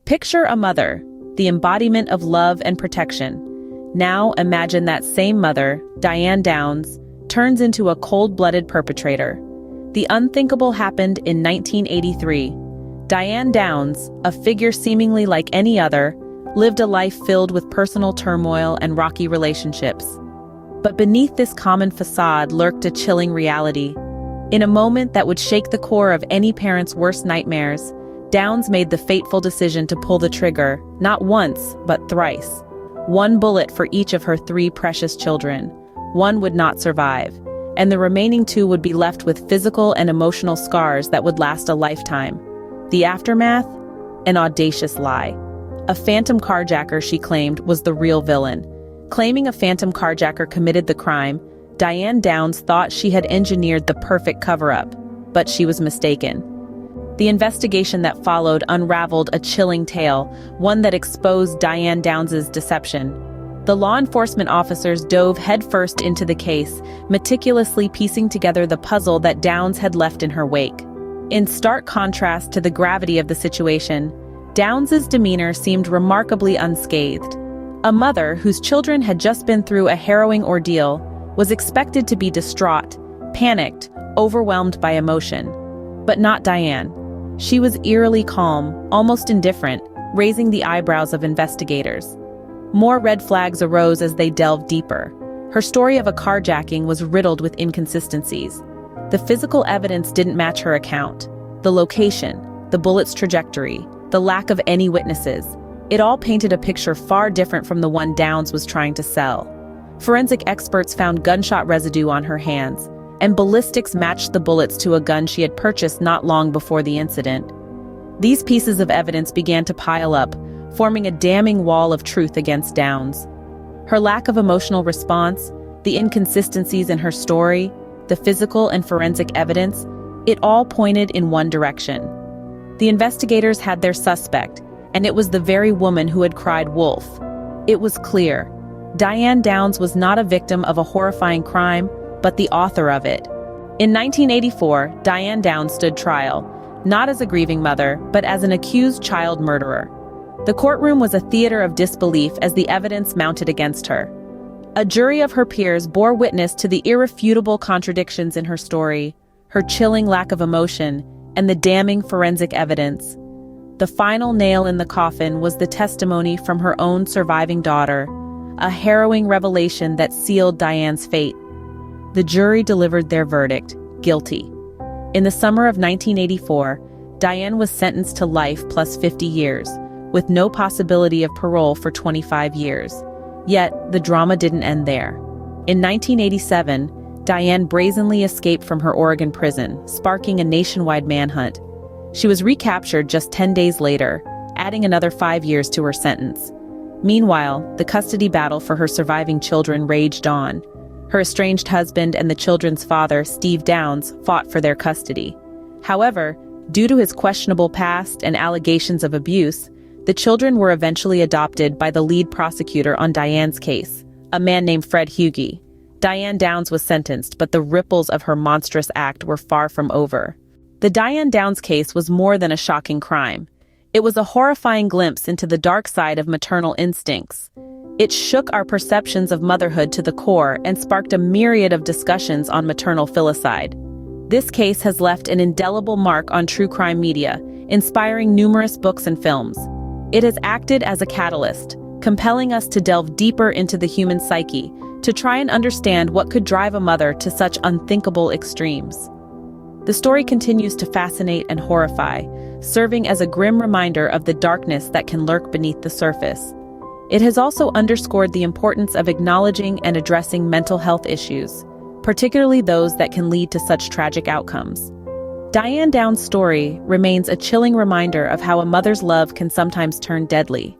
Picture a mother, the embodiment of love and protection. Now imagine that same mother, Diane Downs, turns into a cold-blooded perpetrator. The unthinkable happened in 1983. Diane Downs, a figure seemingly like any other, lived a life filled with personal turmoil and rocky relationships. But beneath this common facade lurked a chilling reality. In a moment that would shake the core of any parent's worst nightmares, Downs made the fateful decision to pull the trigger, not once, but thrice. One bullet for each of her 3 precious children. One would not survive, and the remaining 2 would be left with physical and emotional scars that would last a lifetime. The aftermath? An audacious lie. A phantom carjacker, she claimed, was the real villain. Claiming a phantom carjacker committed the crime, Diane Downs thought she had engineered the perfect cover-up, but she was mistaken. The investigation that followed unraveled a chilling tale, one that exposed Diane Downs' deception. The law enforcement officers dove headfirst into the case, meticulously piecing together the puzzle that Downs had left in her wake. In stark contrast to the gravity of the situation, Downs' demeanor seemed remarkably unscathed. A mother whose children had just been through a harrowing ordeal was expected to be distraught, panicked, overwhelmed by emotion. But not Diane. She was eerily calm, almost indifferent, raising the eyebrows of investigators. More red flags arose as they delved deeper. Her story of a carjacking was riddled with inconsistencies. The physical evidence didn't match her account. The location, the bullet's trajectory, the lack of any witnesses. It all painted a picture far different from the one Downs was trying to sell. Forensic experts found gunshot residue on her hands, and ballistics matched the bullets to a gun she had purchased not long before the incident. These pieces of evidence began to pile up, forming a damning wall of truth against Downs. Her lack of emotional response, the inconsistencies in her story, the physical and forensic evidence, it all pointed in one direction. The investigators had their suspect, and it was the very woman who had cried wolf. It was clear. Diane Downs was not a victim of a horrifying crime, but the author of it. In 1984, Diane Downs stood trial, not as a grieving mother, but as an accused child murderer. The courtroom was a theater of disbelief as the evidence mounted against her. A jury of her peers bore witness to the irrefutable contradictions in her story, her chilling lack of emotion, and the damning forensic evidence. The final nail in the coffin was the testimony from her own surviving daughter, a harrowing revelation that sealed Diane's fate. The jury delivered their verdict, guilty. In the summer of 1984, Diane was sentenced to life plus 50 years, with no possibility of parole for 25 years. Yet, the drama didn't end there. In 1987, Diane brazenly escaped from her Oregon prison, sparking a nationwide manhunt. She was recaptured just 10 days later, adding another 5 years to her sentence. Meanwhile, the custody battle for her surviving children raged on. Her estranged husband and the children's father, Steve Downs, fought for their custody. However, due to his questionable past and allegations of abuse, the children were eventually adopted by the lead prosecutor on Diane's case, a man named Fred Hughey. Diane Downs was sentenced, but the ripples of her monstrous act were far from over. The Diane Downs case was more than a shocking crime. It was a horrifying glimpse into the dark side of maternal instincts. It shook our perceptions of motherhood to the core and sparked a myriad of discussions on maternal filicide. This case has left an indelible mark on true crime media, inspiring numerous books and films. It has acted as a catalyst, compelling us to delve deeper into the human psyche, to try and understand what could drive a mother to such unthinkable extremes. The story continues to fascinate and horrify, serving as a grim reminder of the darkness that can lurk beneath the surface. It has also underscored the importance of acknowledging and addressing mental health issues, particularly those that can lead to such tragic outcomes. Diane Downs' story remains a chilling reminder of how a mother's love can sometimes turn deadly.